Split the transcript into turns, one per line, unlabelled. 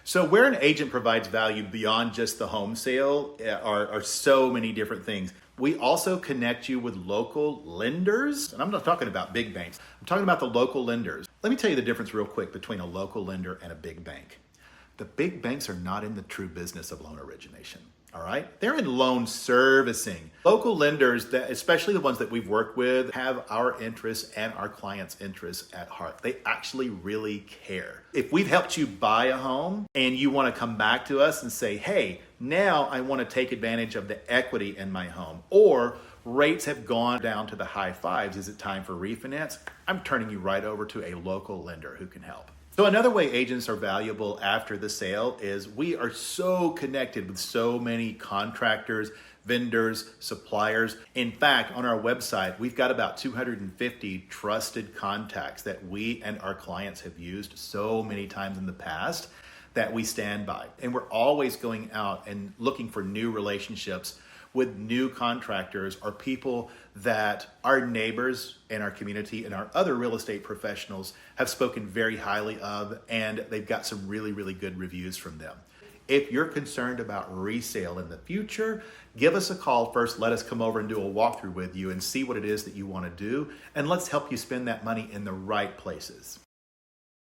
So where an agent provides value beyond just the home sale are so many different things. We also connect you with local lenders. And I'm not talking about big banks. I'm talking about the local lenders. Let me tell you the difference real quick between a local lender and a big bank. The big banks are not in the true business of loan origination. All right? They're in loan servicing. Local lenders, especially the ones that we've worked with, have our interests and our clients' interests at heart. They actually really care. If we've helped you buy a home and you want to come back to us and say, hey, now I want to take advantage of the equity in my home, or rates have gone down to the high fives, is it time for refinance? I'm turning you right over to a local lender who can help. So another way agents are valuable after the sale is we are so connected with so many contractors, vendors, suppliers. In fact, on our website, we've got about 250 trusted contacts that we and our clients have used so many times in the past that we stand by. And we're always going out and looking for new relationships with new contractors or people that our neighbors in our community and our other real estate professionals have spoken very highly of, and they've got some really, really good reviews from them. If you're concerned about resale in the future, give us a call first. Let us come over and do a walkthrough with you and see what it is that you want to do, and let's help you spend that money in the right places.